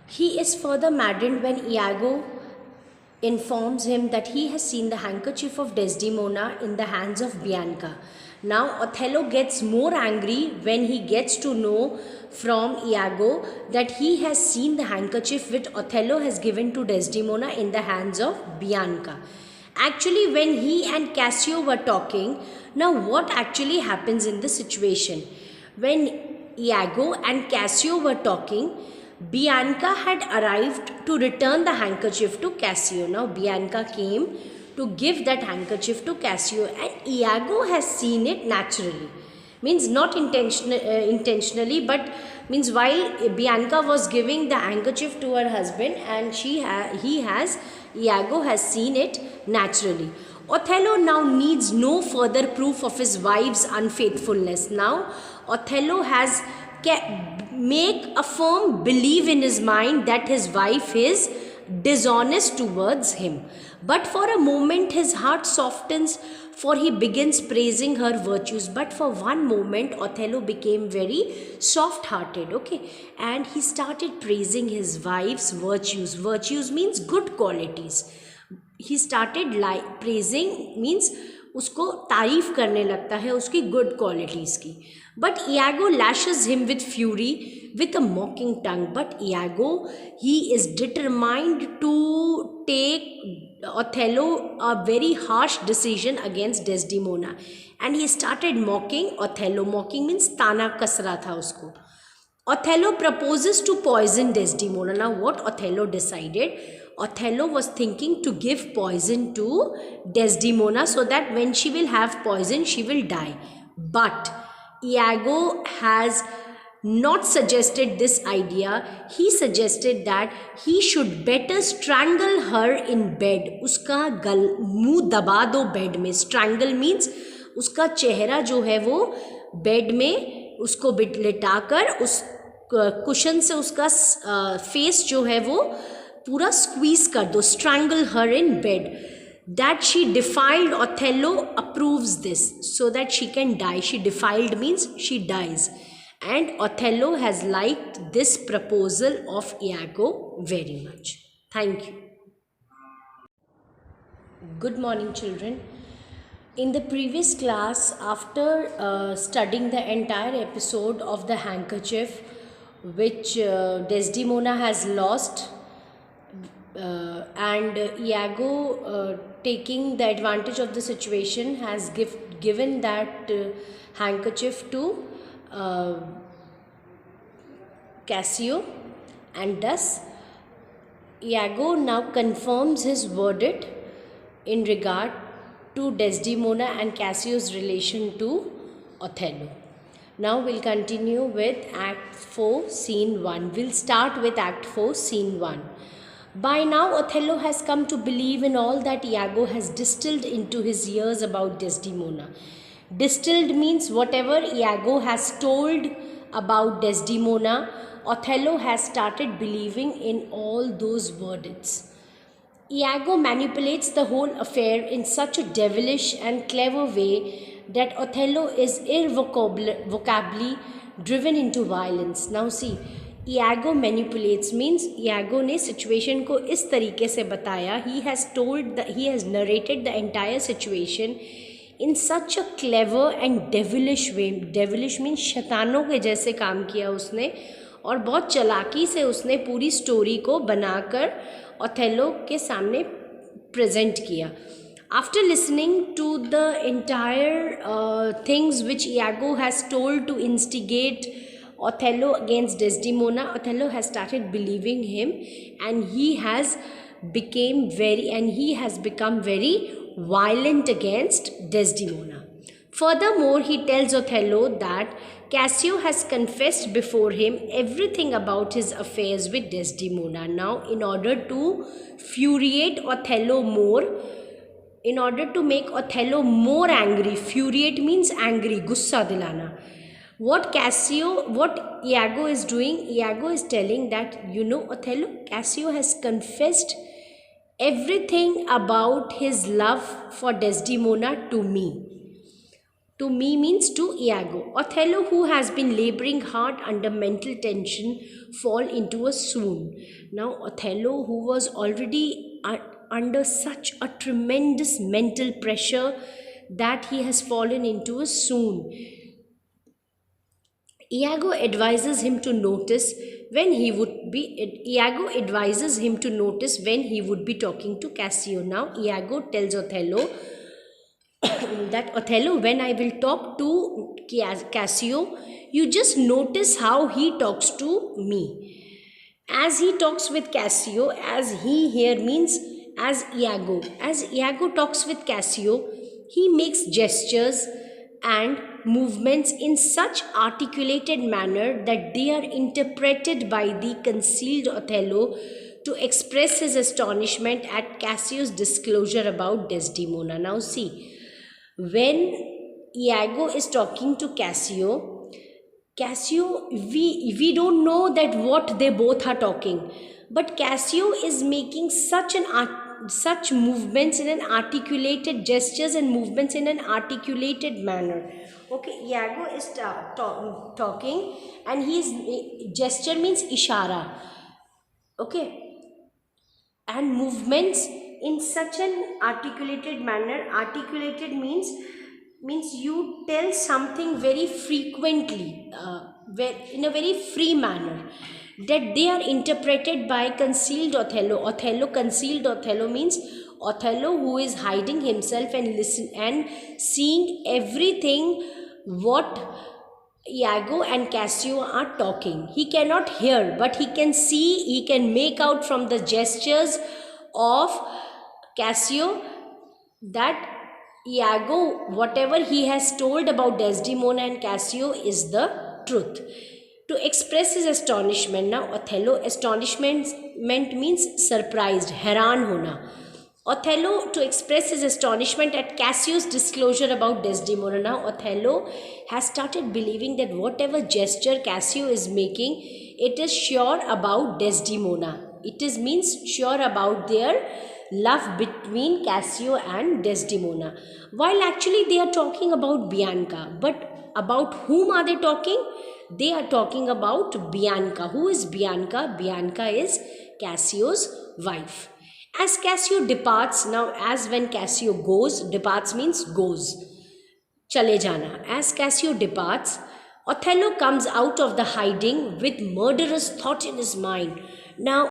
He is further maddened when Iago informs him that he has seen the handkerchief of Desdemona in the hands of Bianca. Now Othello gets more angry when he gets to know from Iago that he has seen the handkerchief which Othello has given to Desdemona in the hands of Bianca. Actually, when he and Cassio were talking, now what actually happens in the situation? When Iago and Cassio were talking, Bianca had arrived to return the handkerchief to Cassio. Now Bianca came to give that handkerchief to Cassio, and Iago has seen it naturally. Means not intentionally, but means while Bianca was giving the handkerchief to her husband, and Iago has seen it naturally. Othello now needs no further proof of his wife's unfaithfulness. Now Othello has make a firm belief in his mind that his wife is dishonest towards him. But for a moment his heart softens, for he begins praising her virtues. But for one moment Othello became very soft hearted, okay, and he started praising his wife's virtues. Virtues means good qualities. He started praising means उसको तारीफ करने लगता है उसकी good qualities की. But Iago lashes him with fury, with a mocking tongue. But Iago, he is determined to take Othello a very harsh decision against Desdemona. And he started mocking Othello. Mocking means ताना कस रहा था उसको. Othello proposes to poison Desdemona. Now what Othello decided? Othello was thinking to give poison to Desdemona so that when she will have poison, she will die. But Iago has not suggested this idea. He suggested that he should better strangle her in bed. उसका मुंह दबा दो bed में. Strangle means उसका चेहरा जो है वो बेड में उसको लिटाकर उस कुशन से उसका फेस जो है वो पूरा स्क्वीज कर दो. Strangle her in bed. That she defiled, Othello approves this so that she can die. She defiled means she dies. And Othello has liked this proposal of Iago very much. Thank you. Good morning, children. In the previous class, after studying the entire episode of the handkerchief which Desdemona has lost, and Iago taking the advantage of the situation has given that handkerchief to Cassio, and thus Iago now confirms his verdict in regard to Desdemona and Cassio's relation to Othello. Now we'll continue with Act 4, Scene 1. We'll start with Act 4, Scene 1. By now, Othello has come to believe in all that Iago has distilled into his ears about Desdemona. Distilled means whatever Iago has told about Desdemona, Othello has started believing in all those verdicts. Iago manipulates the whole affair in such a devilish and clever way that Othello is irrevocably driven into violence. Now see, Iago manipulates means Iago ने situation को इस तरीके से बताया. He has narrated the entire situation in such a clever and devilish way. Devilish means शैतानों के जैसे काम किया उसने, और बहुत चालाकी से उसने पूरी स्टोरी को बनाकर ओथेलो के सामने प्रेजेंट किया. After listening to the entire things which Iago has told to instigate Othello against Desdemona, Othello has started believing him, and he has become very violent against Desdemona. Furthermore, he tells Othello that Cassio has confessed before him everything about his affairs with Desdemona. Now, in order to furiate Othello more, in order to make Othello more angry, furiate means angry, gussa dilana. What Iago is doing, Iago is telling that, Othello, Cassio has confessed everything about his love for Desdemona to me. To me means to Iago. Othello, who has been laboring hard under mental tension, fall into a swoon. Now, Othello, who was already under such a tremendous mental pressure that he has fallen into a swoon. Iago advises him to notice when he would be Iago advises him to notice when he would be talking to Cassio. Now Iago tells Othello that Othello, when I will talk to Cassio, you just notice how he talks to me. As he talks with Cassio, as he here means as Iago talks with Cassio, he makes gestures and movements in such articulated manner that they are interpreted by the concealed Othello to express his astonishment at Cassio's disclosure about Desdemona. Now see, when Iago is talking to Cassio, we don't know that what they both are talking, but Cassio is making such movements in an articulated gestures and movements in an articulated manner. Okay, Iago is talking, and his gesture means ishara. Okay, and movements in such an articulated manner. Articulated means you tell something very frequently, in a very free manner, that they are interpreted by concealed Othello. Concealed Othello means Othello who is hiding himself and listen and seeing everything what Iago and Cassio are talking. He cannot hear, but he can see, he can make out from the gestures of Cassio that Iago, whatever he has told about Desdemona and Cassio, is the truth. To express his astonishment, now Othello, astonishment means surprised, हैरान होना. Othello, to express his astonishment at Cassio's disclosure about Desdemona. Now, Othello has started believing that whatever gesture Cassio is making, it is sure about Desdemona. It is means sure about their love between Cassio and Desdemona. While actually they are talking about Bianca, but about whom are they talking? They are talking about Bianca. Who is Bianca? Bianca is Cassio's wife. As Cassio departs, now as when Cassio goes, departs means goes, chale jana. As Cassio departs, Othello comes out of the hiding with murderous thought in his mind. Now